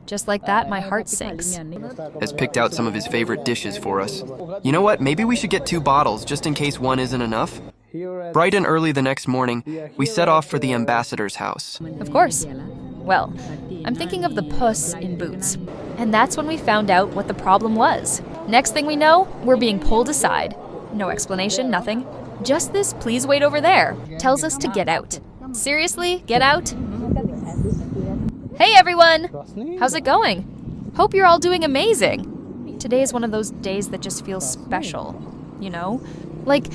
Just like that, my heart sinks. Has picked out some of his favorite dishes for us. You know what? Maybe we should get 2 bottles, just in case one isn't enough. Bright and early the next morning, we set off for the ambassador's house. Of course. Well, I'm thinking of the puss in Boots. And that's when we found out what the problem was. Next thing we know, we're being pulled aside. No explanation, nothing. Just this "please wait over there" tells us to get out. Seriously, get out? Hey everyone! How's it going? Hope you're all doing amazing. Today is one of those days that just feels special, you know? Like,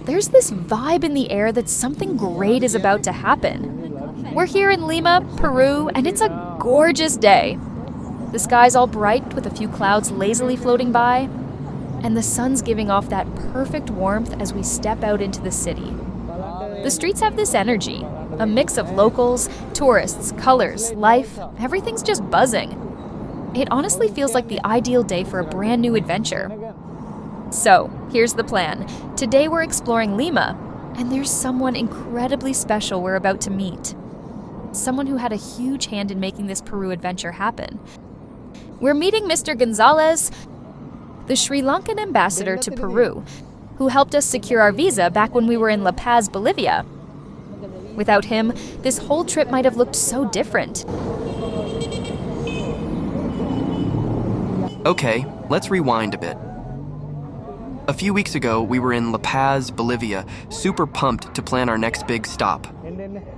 there's this vibe in the air that something great is about to happen. We're here in Lima, Peru, and it's a gorgeous day. The sky's all bright with a few clouds lazily floating by, and the sun's giving off that perfect warmth as we step out into the city. The streets have this energy, a mix of locals, tourists, colors, life, everything's just buzzing. It honestly feels like the ideal day for a brand new adventure. So, here's the plan. Today we're exploring Lima, and there's someone incredibly special we're about to meet. Someone who had a huge hand in making this Peru adventure happen. We're meeting Mr. Gonzalez, the Sri Lankan ambassador to Peru, who helped us secure our visa back when we were in La Paz, Bolivia. Without him, this whole trip might have looked so different. Okay, let's rewind a bit. A few weeks ago, we were in La Paz, Bolivia, super pumped to plan our next big stop,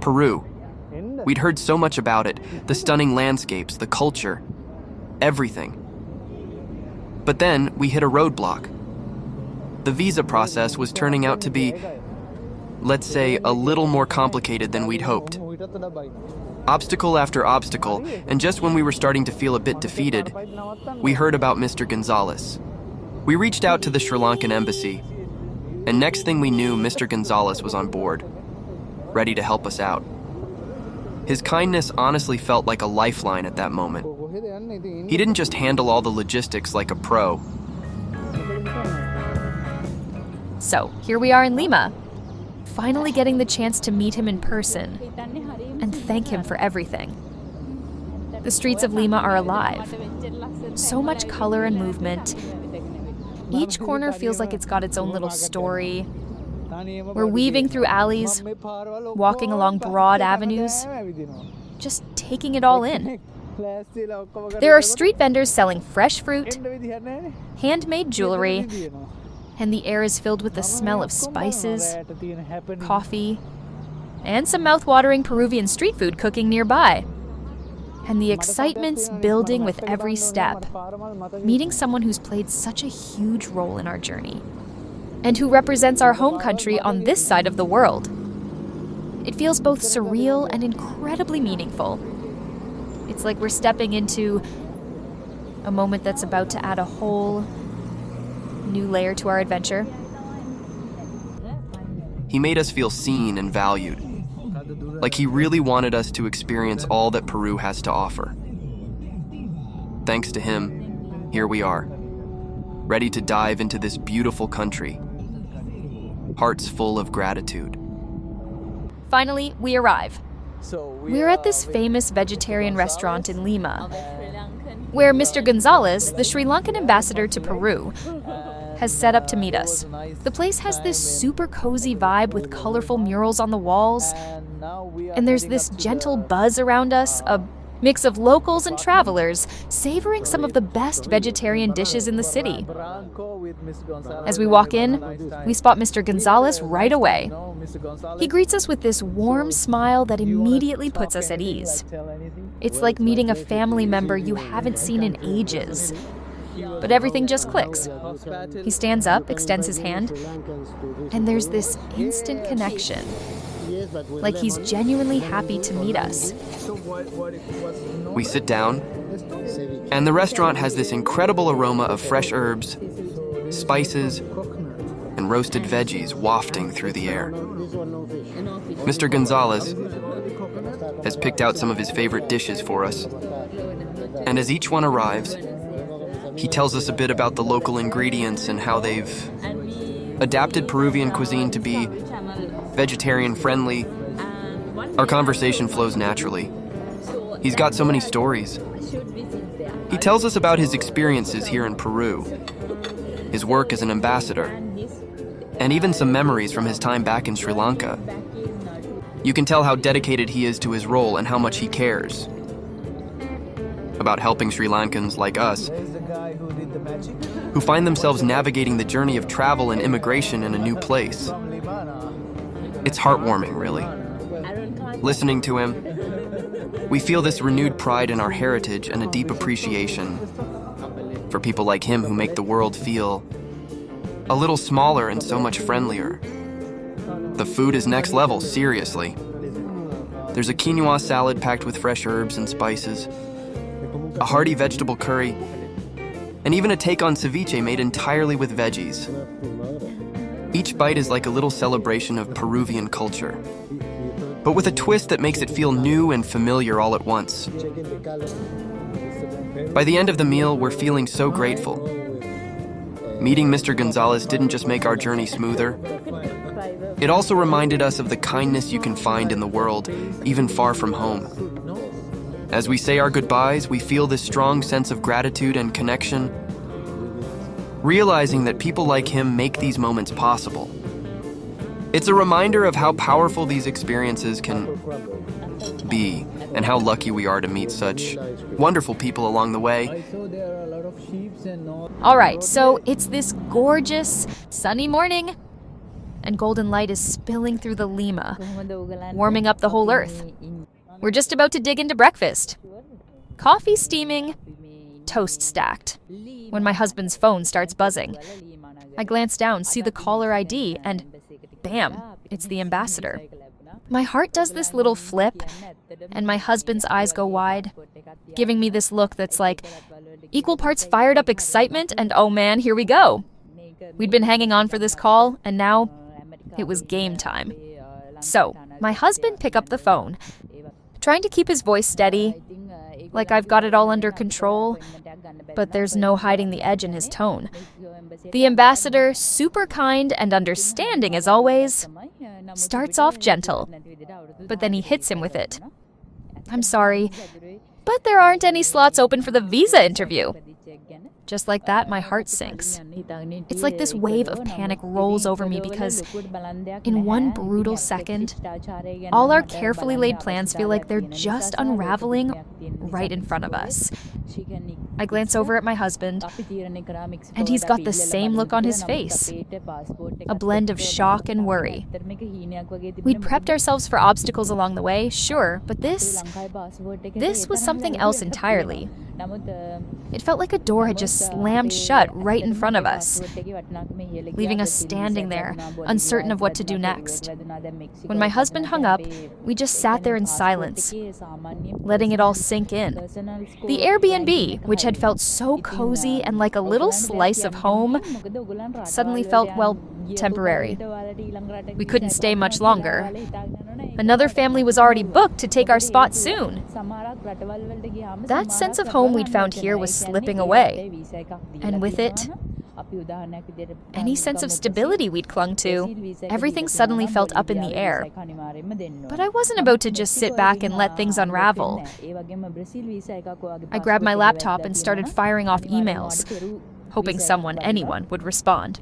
Peru. We'd heard so much about it, the stunning landscapes, the culture, everything. But then we hit a roadblock. The visa process was turning out to be, let's say, a little more complicated than we'd hoped. Obstacle after obstacle, and just when we were starting to feel a bit defeated, we heard about Mr. Gonzalez. We reached out to the Sri Lankan embassy, and next thing we knew, Mr. Gonzalez was on board, ready to help us out. His kindness honestly felt like a lifeline at that moment. He didn't just handle all the logistics like a pro. So, here we are in Lima, finally getting the chance to meet him in person and thank him for everything. The streets of Lima are alive. So much color and movement. Each corner feels like it's got its own little story. We're weaving through alleys, walking along broad avenues, just taking it all in. There are street vendors selling fresh fruit, handmade jewelry, and the air is filled with the smell of spices, coffee, and some mouth-watering Peruvian street food cooking nearby. And the excitement's building with every step, meeting someone who's played such a huge role in our journey, and who represents our home country on this side of the world. It feels both surreal and incredibly meaningful. It's like we're stepping into a moment that's about to add a whole new layer to our adventure. He made us feel seen and valued, like he really wanted us to experience all that Peru has to offer. Thanks to him, here we are, ready to dive into this beautiful country, hearts full of gratitude. Finally, we arrive. We're at this famous vegetarian restaurant in Lima, where Mr. Gonzalez, the Sri Lankan ambassador to Peru, has set up to meet us. The place has this super cozy vibe with colorful murals on the walls, and there's this gentle buzz around us, a mix of locals and travelers savoring some of the best vegetarian dishes in the city. As we walk in, we spot Mr. Gonzalez right away. He greets us with this warm smile that immediately puts us at ease. It's like meeting a family member you haven't seen in ages. But everything just clicks. He stands up, extends his hand, and there's this instant connection. Like he's genuinely happy to meet us. We sit down, and the restaurant has this incredible aroma of fresh herbs, spices, and roasted veggies wafting through the air. Mr. Gonzalez has picked out some of his favorite dishes for us, and as each one arrives, he tells us a bit about the local ingredients and how they've adapted Peruvian cuisine to be vegetarian-friendly. Our conversation flows naturally. He's got so many stories, He tells us about his experiences here in Peru, his work as an ambassador, and even some memories from his time back in Sri Lanka. You can tell how dedicated he is to his role and how much he cares about helping Sri Lankans like us, who find themselves navigating the journey of travel and immigration in a new place. It's heartwarming, really. Listening to him, we feel this renewed pride in our heritage and a deep appreciation for people like him who make the world feel a little smaller and so much friendlier. The food is next level, seriously. There's a quinoa salad packed with fresh herbs and spices, a hearty vegetable curry, and even a take on ceviche made entirely with veggies. Each bite is like a little celebration of Peruvian culture, but with a twist that makes it feel new and familiar all at once. By the end of the meal, we're feeling so grateful. Meeting Mr. Gonzalez didn't just make our journey smoother. It also reminded us of the kindness you can find in the world, even far from home. As we say our goodbyes, we feel this strong sense of gratitude and connection, realizing that people like him make these moments possible. It's a reminder of how powerful these experiences can be, and how lucky we are to meet such wonderful people along the way. All right, so it's this gorgeous, sunny morning, and golden light is spilling through the Lima, warming up the whole earth. We're just about to dig into breakfast. Coffee steaming, toast stacked, when my husband's phone starts buzzing. I glance down, see the caller ID, and bam, it's the ambassador. My heart does this little flip, and my husband's eyes go wide, giving me this look that's like equal parts fired up excitement and oh man, here we go. We'd been hanging on for this call, and now it was game time. So, my husband picked up the phone, trying to keep his voice steady, like I've got it all under control, but there's no hiding the edge in his tone. The ambassador, super kind and understanding as always, starts off gentle, but then he hits him with it. I'm sorry, but there aren't any slots open for the visa interview. Just like that, my heart sinks. It's like this wave of panic rolls over me because in one brutal second, all our carefully laid plans feel like they're just unraveling right in front of us. I glance over at my husband, and he's got the same look on his face, a blend of shock and worry. We'd prepped ourselves for obstacles along the way, sure, but this was something else entirely. It felt like a door had just slammed shut right in front of us, leaving us standing there, uncertain of what to do next. When my husband hung up, we just sat there in silence, letting it all sink in. The Airbnb, which had felt so cozy and like a little slice of home, suddenly felt, well, temporary. We couldn't stay much longer. Another family was already booked to take our spot soon. That sense of home we'd found here was slipping away. And with it, any sense of stability we'd clung to. Everything suddenly felt up in the air. But I wasn't about to just sit back and let things unravel. I grabbed my laptop and started firing off emails, hoping anyone would respond.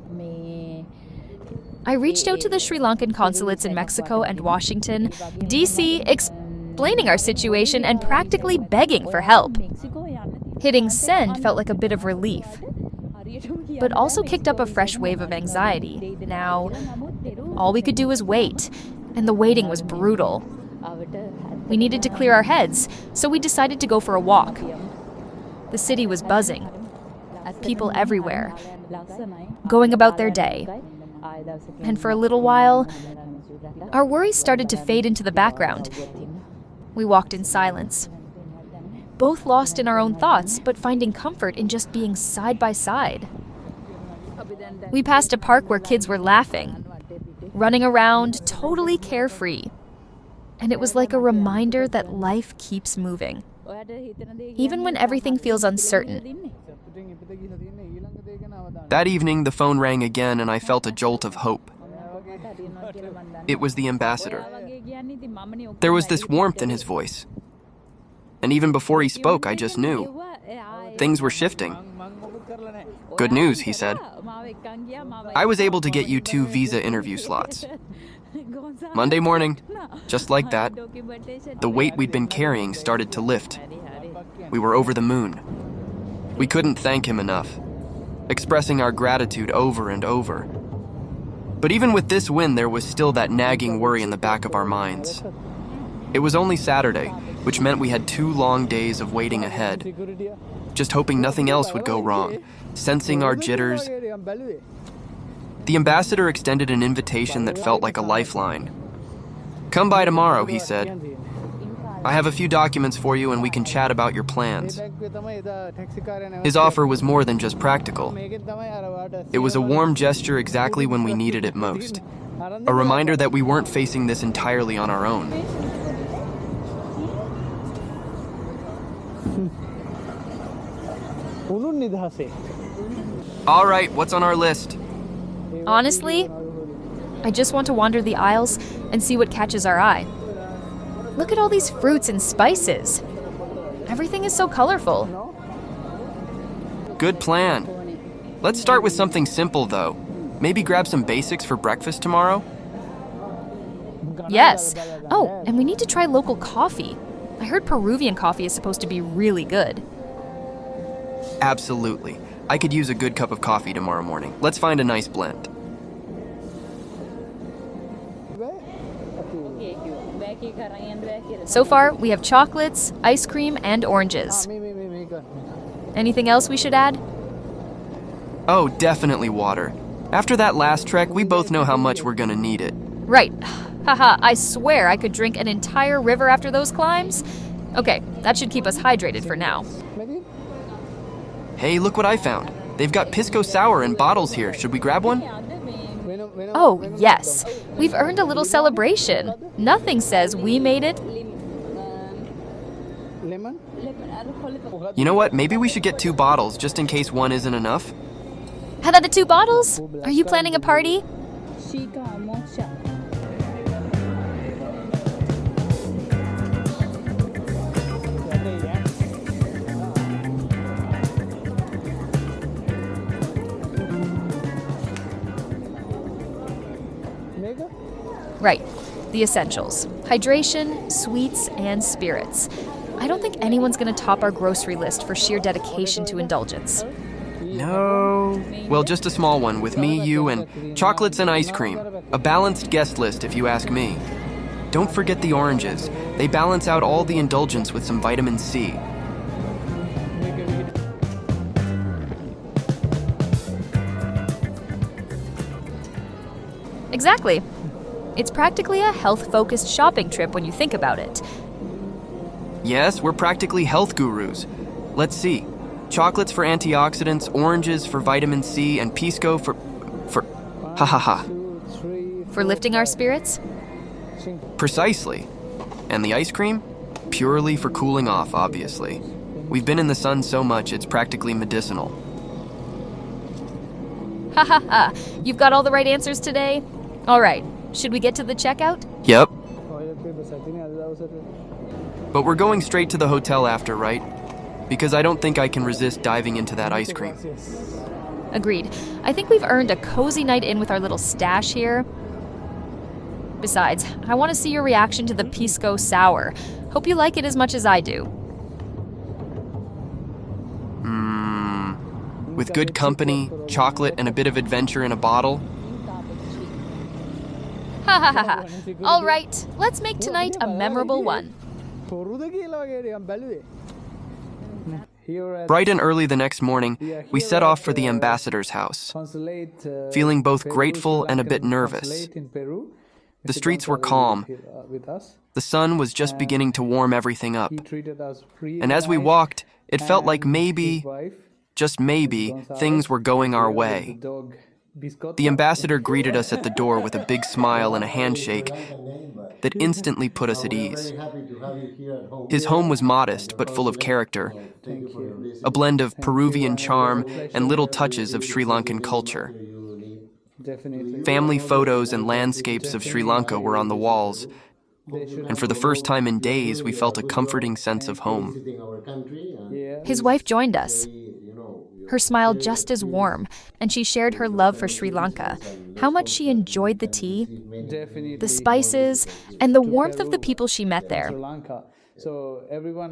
I reached out to the Sri Lankan consulates in Mexico and Washington, D.C., explaining our situation and practically begging for help. Hitting send felt like a bit of relief, but also kicked up a fresh wave of anxiety. Now, all we could do was wait, and the waiting was brutal. We needed to clear our heads, so we decided to go for a walk. The city was buzzing, people everywhere, going about their day. And for a little while, our worries started to fade into the background. We walked in silence, both lost in our own thoughts, but finding comfort in just being side by side. We passed a park where kids were laughing, running around, totally carefree. And it was like a reminder that life keeps moving, even when everything feels uncertain. That evening, the phone rang again, and I felt a jolt of hope. It was the ambassador. There was this warmth in his voice, And even before he spoke, I just knew. Things were shifting. Good news, he said. I was able to get you 2 visa interview slots. Monday morning, just like that, the weight we'd been carrying started to lift. We were over the moon. We couldn't thank him enough, expressing our gratitude over and over. But even with this win, there was still that nagging worry in the back of our minds. It was only Saturday, which meant we had 2 long days of waiting ahead, just hoping nothing else would go wrong, sensing our jitters. The ambassador extended an invitation that felt like a lifeline. Come by tomorrow, he said. I have a few documents for you and we can chat about your plans. His offer was more than just practical. It was a warm gesture exactly when we needed it most. A reminder that we weren't facing this entirely on our own. All right, what's on our list? Honestly, I just want to wander the aisles and see what catches our eye. Look at all these fruits and spices. Everything is so colorful. Good plan. Let's start with something simple, though. Maybe grab some basics for breakfast tomorrow? Yes. Oh, and we need to try local coffee. I heard Peruvian coffee is supposed to be really good. Absolutely. I could use a good cup of coffee tomorrow morning. Let's find a nice blend. So far, we have chocolates, ice cream, and oranges. Anything else we should add? Oh, definitely water. After that last trek, we both know how much we're gonna need it. Right. Haha, I swear I could drink an entire river after those climbs. Okay, that should keep us hydrated for now. Hey, look what I found. They've got pisco sour in bottles here. Should we grab one? Oh, yes. We've earned a little celebration. Nothing says we made it. You know what? Maybe we should get 2 bottles just in case one isn't enough. How about the 2 bottles? Are you planning a party? Right, the essentials. Hydration, sweets, and spirits. I don't think anyone's gonna top our grocery list for sheer dedication to indulgence. No. Well, just a small one with me, you, and chocolates and ice cream. A balanced guest list, if you ask me. Don't forget the oranges. They balance out all the indulgence with some vitamin C. Exactly. It's practically a health-focused shopping trip when you think about it. Yes, we're practically health gurus. Let's see. Chocolates for antioxidants, oranges for vitamin C, and pisco for ha ha ha. For lifting our spirits? Precisely. And the ice cream? Purely for cooling off, obviously. We've been in the sun so much, it's practically medicinal. Ha ha ha. You've got all the right answers today? All right. Should we get to the checkout? Yep. But we're going straight to the hotel after, right? Because I don't think I can resist diving into that ice cream. Agreed. I think we've earned a cozy night in with our little stash here. Besides, I want to see your reaction to the pisco sour. Hope you like it as much as I do. With good company, chocolate, and a bit of adventure in a bottle. Ha ha ha ha. All right, let's make tonight a memorable one. Bright and early the next morning, we set off for the ambassador's house, feeling both grateful and a bit nervous. The streets were calm. The sun was just beginning to warm everything up. And as we walked, it felt like maybe, just maybe, things were going our way. The ambassador greeted us at the door with a big smile and a handshake that instantly put us at ease. His home was modest but full of character, a blend of Peruvian charm and little touches of Sri Lankan culture. Family photos and landscapes of Sri Lanka were on the walls, And for the first time in days, we felt a comforting sense of home. His wife joined us, her smile just as warm, and she shared her love for Sri Lanka, how much she enjoyed the tea, the spices, and the warmth of the people she met there.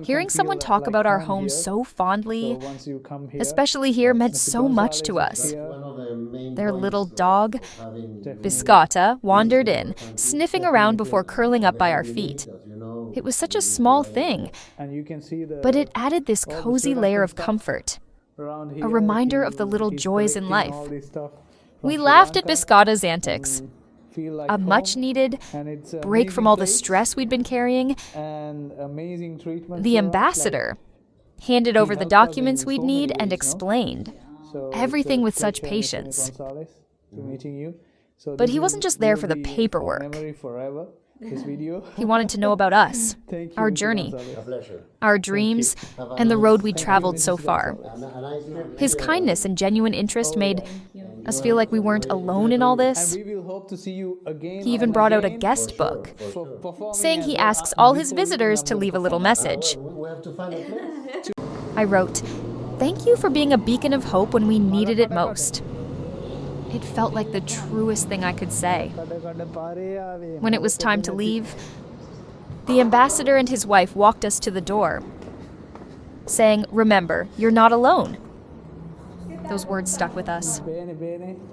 Hearing someone talk about our home so fondly, especially here, meant so much to us. Their little dog, Biscotta, wandered in, sniffing around before curling up by our feet. It was such a small thing, but it added this cozy layer of comfort, a reminder of the little joys in life. We laughed at Biscotta's antics, a much-needed break from all the stress we'd been carrying. The ambassador handed over the documents we'd need and explained everything with such patience. But he wasn't just there for the paperwork. He wanted to know about us, our journey, our dreams, and the road we'd traveled so far. His kindness and genuine interest made us feel like we weren't alone in all this. He even brought out a guest book, saying he asks all his visitors to leave a little message. I wrote, "Thank you for being a beacon of hope when we needed it most." It felt like the truest thing I could say. When it was time to leave, the ambassador and his wife walked us to the door, saying, "Remember, you're not alone." Those words stuck with us.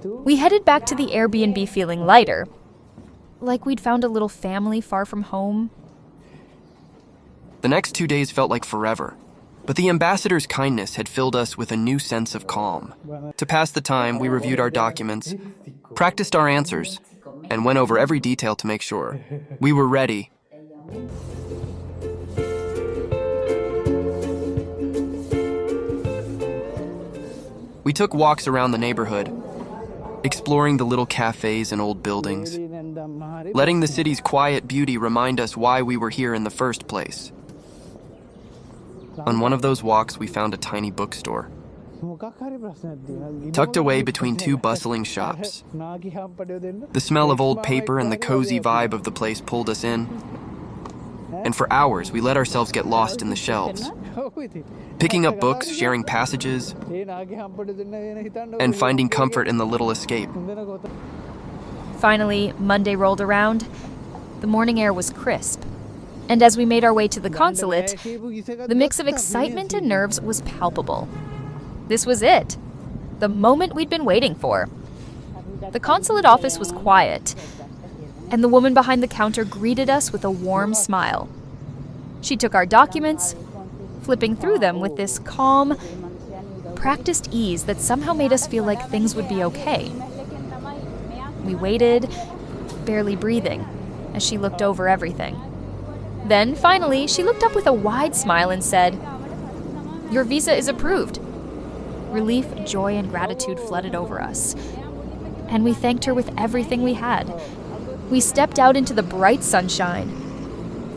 We headed back to the Airbnb feeling lighter, like we'd found a little family far from home. The next 2 days felt like forever, but the ambassador's kindness had filled us with a new sense of calm. To pass the time, we reviewed our documents, practiced our answers, and went over every detail to make sure we were ready. We took walks around the neighborhood, exploring the little cafes and old buildings, letting the city's quiet beauty remind us why we were here in the first place. On one of those walks, we found a tiny bookstore, tucked away between two bustling shops. The smell of old paper and the cozy vibe of the place pulled us in. And for hours, we let ourselves get lost in the shelves, picking up books, sharing passages, and finding comfort in the little escape. Finally, Monday rolled around. The morning air was crisp. And as we made our way to the consulate, the mix of excitement and nerves was palpable. This was it, the moment we'd been waiting for. The consulate office was quiet, and the woman behind the counter greeted us with a warm smile. She took our documents, flipping through them with this calm, practiced ease that somehow made us feel like things would be okay. We waited, barely breathing, as she looked over everything. Then, finally, she looked up with a wide smile and said, "Your visa is approved." Relief, joy, and gratitude flooded over us, and we thanked her with everything we had. We stepped out into the bright sunshine,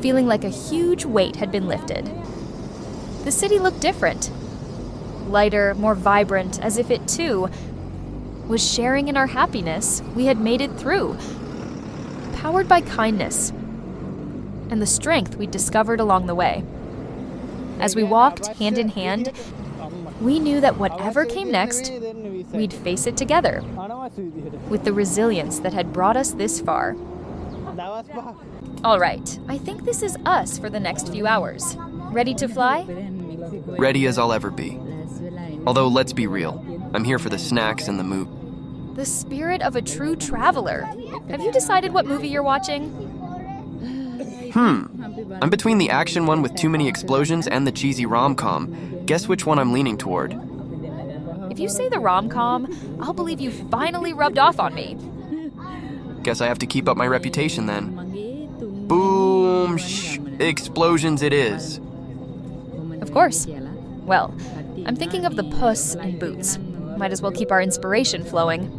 feeling like a huge weight had been lifted. The city looked different, lighter, more vibrant, as if it, too, was sharing in our happiness we had made it through, powered by kindness and the strength we'd discovered along the way. As we walked hand in hand, we knew that whatever came next, we'd face it together, with the resilience that had brought us this far. All right, I think this is us for the next few hours. Ready to fly? Ready as I'll ever be. Although, let's be real, I'm here for the snacks and the movie. The spirit of a true traveler. Have you decided what movie you're watching? I'm between the action one with too many explosions and the cheesy rom-com. Guess which one I'm leaning toward. If you say the rom-com, I'll believe you finally rubbed off on me. Guess I have to keep up my reputation then. Boom! Shh! Explosions it is. Of course. Well, I'm thinking of the Puss in Boots. Might as well keep our inspiration flowing.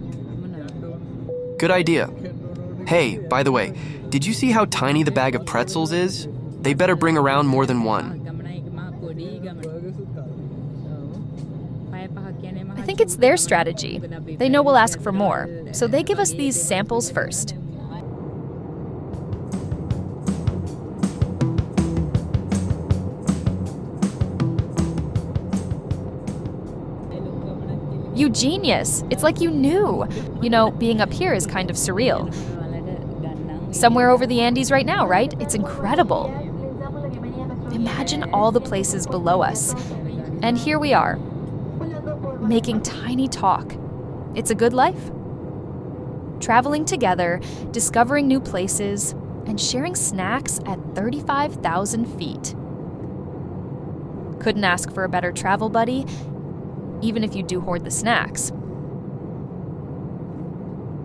Good idea. Hey, by the way, did you see how tiny the bag of pretzels is? They better bring around more than one. I think it's their strategy. They know we'll ask for more, so they give us these samples first. You genius! It's like you knew. You know, being up here is kind of surreal. Somewhere over the Andes right now, right? It's incredible. Imagine all the places below us. And here we are, making tiny talk. It's a good life. Traveling together, discovering new places, and sharing snacks at 35,000 feet. Couldn't ask for a better travel buddy, even if you do hoard the snacks.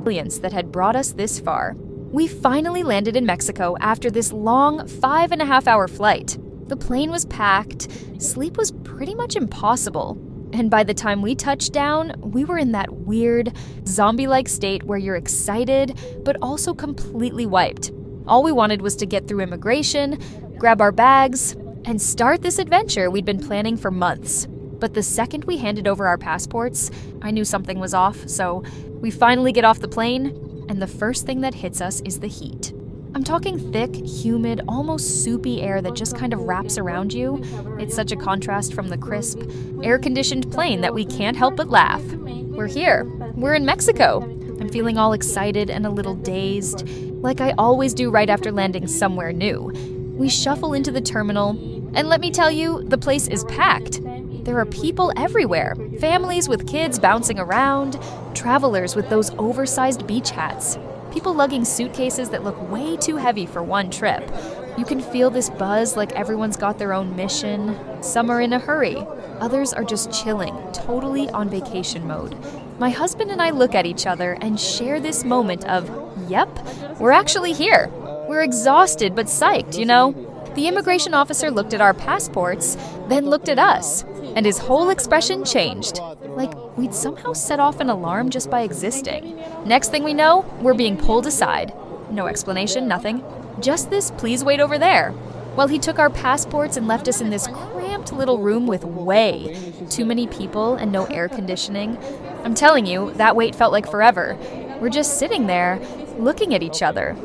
That had brought us this far. We finally landed in Mexico after this long 5.5-hour flight. The plane was packed, sleep was pretty much impossible, and by the time we touched down, we were in that weird, zombie-like state where you're excited, but also completely wiped. All we wanted was to get through immigration, grab our bags, and start this adventure we'd been planning for months. But the second we handed over our passports, I knew something was off, so we finally get off the plane, and the first thing that hits us is the heat. I'm talking thick, humid, almost soupy air that just kind of wraps around you. It's such a contrast from the crisp, air-conditioned plane that we can't help but laugh. We're here. We're in Mexico. I'm feeling all excited and a little dazed, like I always do right after landing somewhere new. We shuffle into the terminal, and let me tell you, the place is packed. There are people everywhere, families with kids bouncing around, travelers with those oversized beach hats, people lugging suitcases that look way too heavy for one trip. You can feel this buzz like everyone's got their own mission. Some are in a hurry. Others are just chilling, totally on vacation mode. My husband and I look at each other and share this moment of, yep, we're actually here. We're exhausted but psyched, you know? The immigration officer looked at our passports, then looked at us, and his whole expression changed. Like we'd somehow set off an alarm just by existing. Next thing we know, we're being pulled aside. No explanation, nothing. Just this, please wait over there. Well, he took our passports and left us in this cramped little room with way too many people and no air conditioning. I'm telling you, that wait felt like forever. We're just sitting there, looking at each other,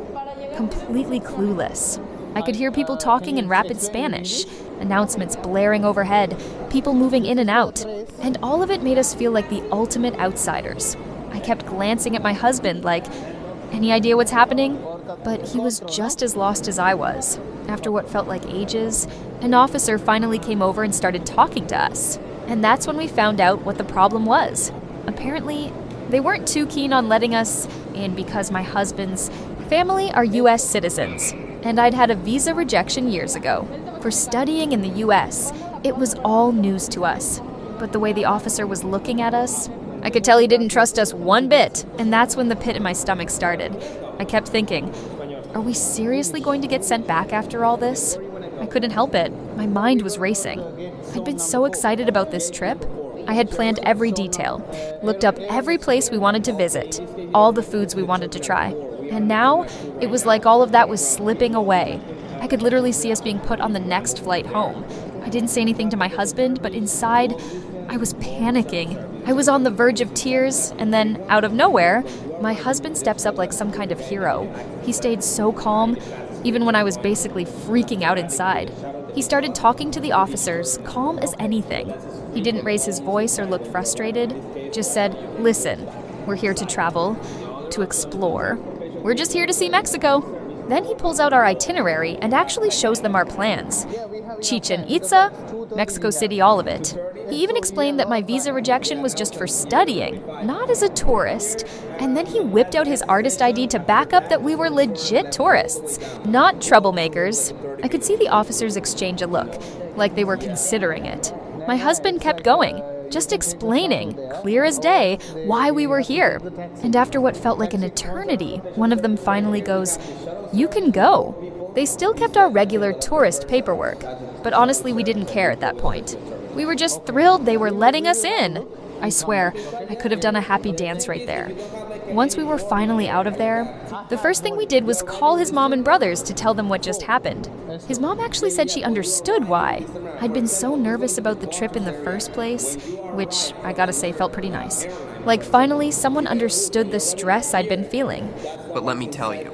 completely clueless. I could hear people talking in rapid Spanish, announcements blaring overhead, people moving in and out, and all of it made us feel like the ultimate outsiders. I kept glancing at my husband like, any idea what's happening? But he was just as lost as I was. After what felt like ages, an officer finally came over and started talking to us. And that's when we found out what the problem was. Apparently, they weren't too keen on letting us in because my husband's family are U.S. citizens, and I'd had a visa rejection years ago. For studying in the U.S., it was all news to us. But the way the officer was looking at us, I could tell he didn't trust us one bit, and that's when the pit in my stomach started. I kept thinking, are we seriously going to get sent back after all this? I couldn't help it. My mind was racing. I'd been so excited about this trip. I had planned every detail, looked up every place we wanted to visit, all the foods we wanted to try. And now, it was like all of that was slipping away. I could literally see us being put on the next flight home. I didn't say anything to my husband, but inside, I was panicking. I was on the verge of tears, and then, out of nowhere, my husband steps up like some kind of hero. He stayed so calm, even when I was basically freaking out inside. He started talking to the officers, calm as anything. He didn't raise his voice or look frustrated, just said, listen, we're here to travel, to explore. We're just here to see Mexico. Then he pulls out our itinerary and actually shows them our plans. Chichen Itza, Mexico City, all of it. He even explained that my visa rejection was just for studying, not as a tourist. And then he whipped out his artist ID to back up that we were legit tourists, not troublemakers. I could see the officers exchange a look, like they were considering it. My husband kept going, just explaining, clear as day, why we were here. And after what felt like an eternity, one of them finally goes, "You can go." They still kept our regular tourist paperwork, but honestly, we didn't care at that point. We were just thrilled they were letting us in. I swear, I could have done a happy dance right there. Once we were finally out of there, the first thing we did was call his mom and brothers to tell them what just happened. His mom actually said she understood why. I'd been so nervous about the trip in the first place, which I gotta say felt pretty nice. Like finally someone understood the stress I'd been feeling. But let me tell you,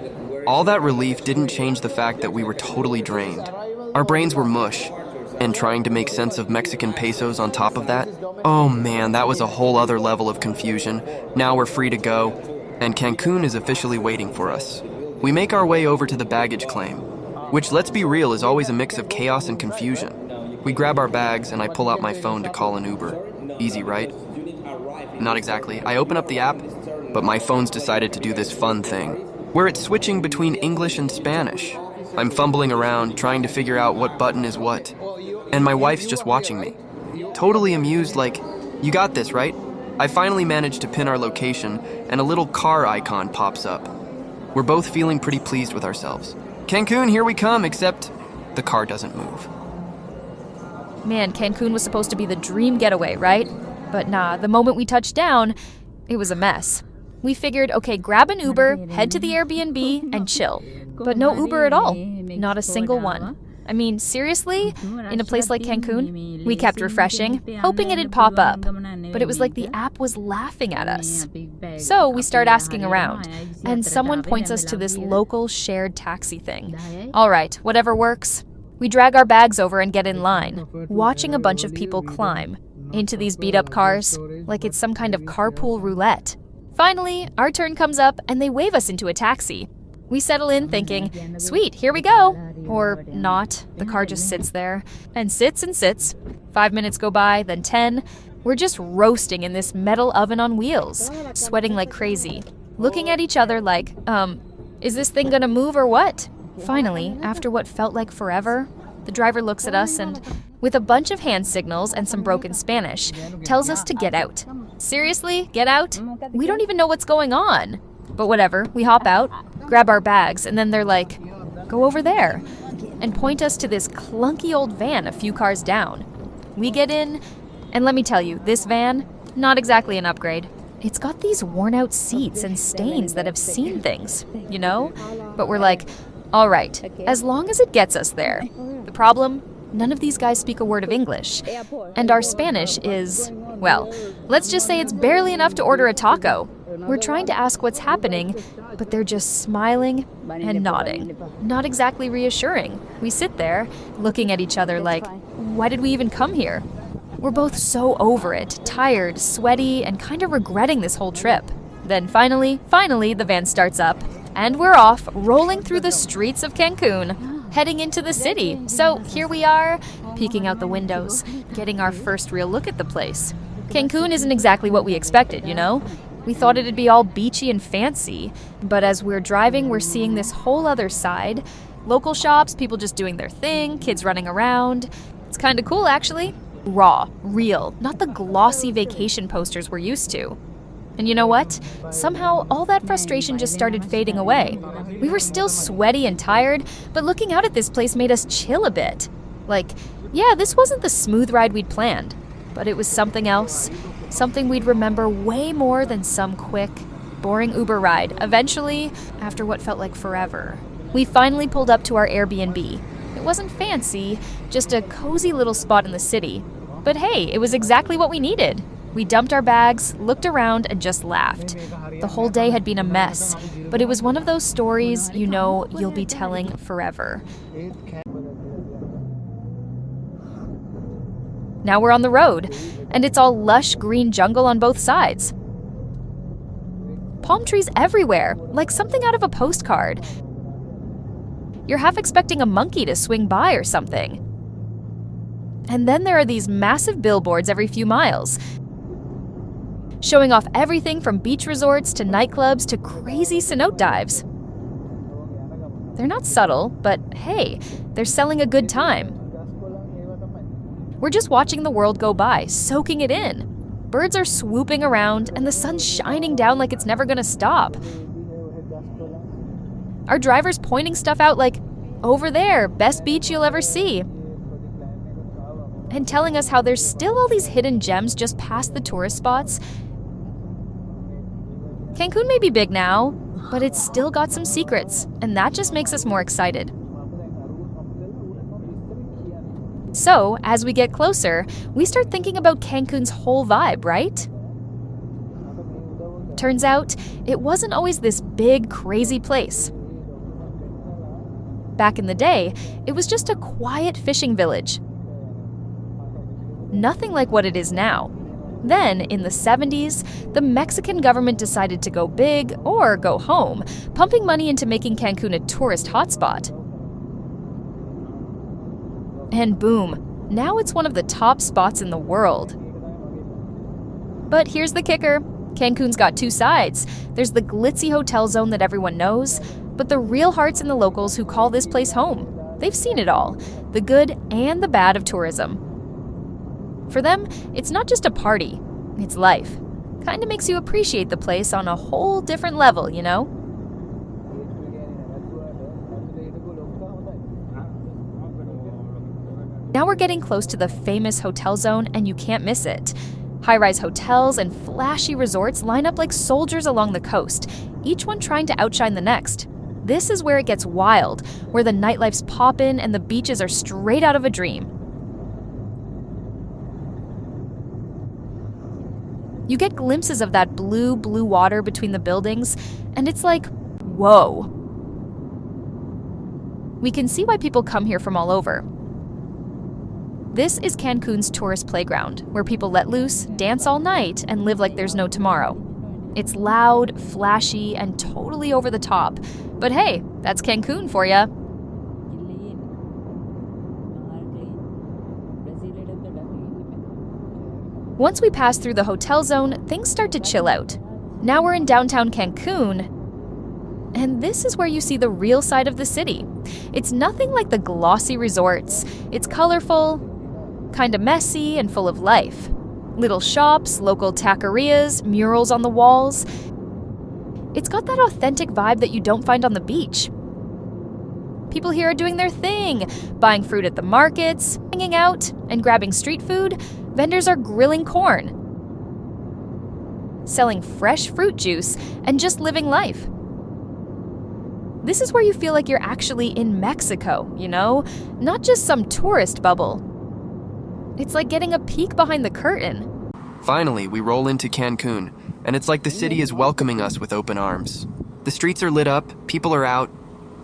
all that relief didn't change the fact that we were totally drained. Our brains were mush. and trying to make sense of Mexican pesos on top of that. Oh man, that was a whole other level of confusion. Now we're free to go, and Cancun is officially waiting for us. We make our way over to the baggage claim, which, let's be real, is always a mix of chaos and confusion. We grab our bags and I pull out my phone to call an Uber. Easy, right? Not exactly. I open up the app, but my phone's decided to do this fun thing, where it's switching between English and Spanish. I'm fumbling around, trying to figure out what button is what. And my wife's just watching me, totally amused, like, you got this, right? I finally managed to pin our location, and a little car icon pops up. We're both feeling pretty pleased with ourselves. Cancun, here we come, except the car doesn't move. Man, Cancun was supposed to be the dream getaway, right? But nah, the moment we touched down, it was a mess. We figured, okay, grab an Uber, head to the Airbnb, and chill. But no Uber at all. Not a single one. I mean, seriously? In a place like Cancun? We kept refreshing, hoping it'd pop up. But it was like the app was laughing at us. So we start asking around, and someone points us to this local shared taxi thing. All right, whatever works. We drag our bags over and get in line, watching a bunch of people climb into these beat-up cars, like it's some kind of carpool roulette. Finally, our turn comes up and they wave us into a taxi. We settle in thinking, sweet, here we go. Or not. The car just sits there and sits and sits. 5 minutes go by, then 10. We're just roasting in this metal oven on wheels, sweating like crazy, looking at each other like, is this thing gonna move or what? Finally, after what felt like forever, the driver looks at us and, with a bunch of hand signals and some broken Spanish, tells us to get out. Seriously? Get out? We don't even know what's going on. But whatever, we hop out, grab our bags, and then they're like, go over there, and point us to this clunky old van a few cars down. We get in, and let me tell you, this van, not exactly an upgrade. It's got these worn-out seats and stains that have seen things, you know? But we're like, all right, as long as it gets us there. The problem? None of these guys speak a word of English, and our Spanish is, well, let's just say it's barely enough to order a taco. We're trying to ask what's happening, but they're just smiling and nodding. Not exactly reassuring. We sit there, looking at each other like, why did we even come here? We're both so over it, tired, sweaty, and kind of regretting this whole trip. Then finally, the van starts up, and we're off, rolling through the streets of Cancun, heading into the city. So here we are, peeking out the windows, getting our first real look at the place. Cancun isn't exactly what we expected, you know? We thought it'd be all beachy and fancy, but as we're driving, we're seeing this whole other side. Local shops, people just doing their thing, kids running around. It's kind of cool, actually. Raw, real, not the glossy vacation posters we're used to. And you know what? Somehow, all that frustration just started fading away. We were still sweaty and tired, but looking out at this place made us chill a bit. Like, yeah, this wasn't the smooth ride we'd planned, but it was something else. Something we'd remember way more than some quick, boring Uber ride, eventually, after what felt like forever. We finally pulled up to our Airbnb. It wasn't fancy, just a cozy little spot in the city. But hey, it was exactly what we needed. We dumped our bags, looked around, and just laughed. The whole day had been a mess, but it was one of those stories you know you'll be telling forever. Now we're on the road, and it's all lush green jungle on both sides. Palm trees everywhere, like something out of a postcard. You're half expecting a monkey to swing by or something. And then there are these massive billboards every few miles, showing off everything from beach resorts to nightclubs to crazy cenote dives. They're not subtle, but hey, they're selling a good time. We're just watching the world go by, soaking it in. Birds are swooping around, and the sun's shining down like it's never gonna stop. Our driver's pointing stuff out like, over there, best beach you'll ever see. And telling us how there's still all these hidden gems just past the tourist spots. Cancun may be big now, but it's still got some secrets, and that just makes us more excited. So, as we get closer, we start thinking about Cancun's whole vibe, right? Turns out, it wasn't always this big, crazy place. Back in the day, it was just a quiet fishing village. Nothing like what it is now. Then, in the 70s, the Mexican government decided to go big or go home, pumping money into making Cancun a tourist hotspot. And boom, now it's one of the top spots in the world. But here's the kicker. Cancun's got two sides. There's the glitzy hotel zone that everyone knows, but the real hearts in the locals who call this place home. They've seen it all, the good and the bad of tourism. For them, it's not just a party, it's life. Kinda makes you appreciate the place on a whole different level, you know? Now we're getting close to the famous hotel zone, and you can't miss it. High-rise hotels and flashy resorts line up like soldiers along the coast, each one trying to outshine the next. This is where it gets wild, where the nightlife's poppin' and the beaches are straight out of a dream. You get glimpses of that blue water between the buildings, and it's like, whoa. We can see why people come here from all over. This is Cancun's tourist playground, where people let loose, dance all night, and live like there's no tomorrow. It's loud, flashy, and totally over the top. But hey, that's Cancun for ya. Once we pass through the hotel zone, things start to chill out. Now we're in downtown Cancun, and this is where you see the real side of the city. It's nothing like the glossy resorts. It's colorful, kinda messy, and full of life. Little shops, local taquerias, murals on the walls. It's got that authentic vibe that you don't find on the beach. People here are doing their thing, buying fruit at the markets, hanging out, and grabbing street food. Vendors are grilling corn, selling fresh fruit juice, and just living life. This is where you feel like you're actually in Mexico, you know? Not just some tourist bubble. It's like getting a peek behind the curtain. Finally, we roll into Cancun, and it's like the city is welcoming us with open arms. The streets are lit up, people are out,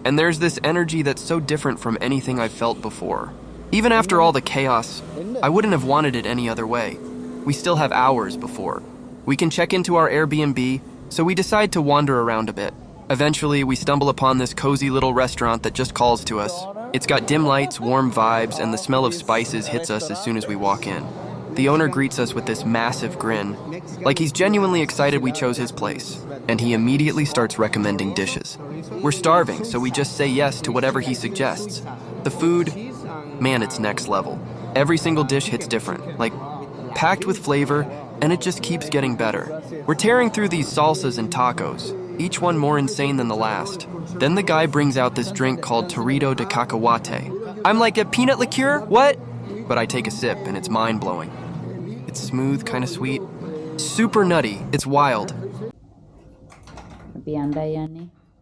and there's this energy that's so different from anything I've felt before. Even after all the chaos, I wouldn't have wanted it any other way. We still have hours before. We can check into our Airbnb, so we decide to wander around a bit. Eventually, we stumble upon this cozy little restaurant that just calls to us. It's got dim lights, warm vibes, and the smell of spices hits us as soon as we walk in. The owner greets us with this massive grin, like he's genuinely excited we chose his place, and he immediately starts recommending dishes. We're starving, so we just say yes to whatever he suggests. The food, man, it's next level. Every single dish hits different, like packed with flavor, and it just keeps getting better. We're tearing through these salsas and tacos, each one more insane than the last. Then the guy brings out this drink called Torito de Cacahuate. I'm like, a peanut liqueur? What? But I take a sip, and it's mind-blowing. It's smooth, kind of sweet, super nutty. It's wild.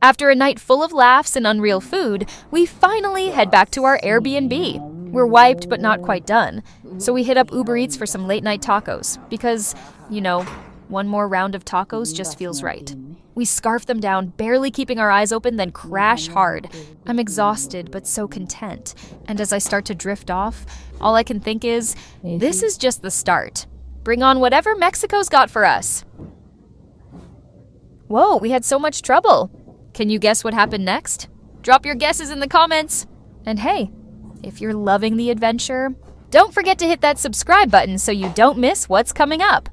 After a night full of laughs and unreal food, we finally head back to our Airbnb. We're wiped but not quite done, so we hit up Uber Eats for some late-night tacos because, you know, one more round of tacos just feels right. We scarf them down, barely keeping our eyes open, then crash hard. I'm exhausted but so content, and as I start to drift off, all I can think is, this is just the start. Bring on whatever Mexico's got for us. Whoa, we had so much trouble. Can you guess what happened next? Drop your guesses in the comments. And hey, if you're loving the adventure, don't forget to hit that subscribe button so you don't miss what's coming up.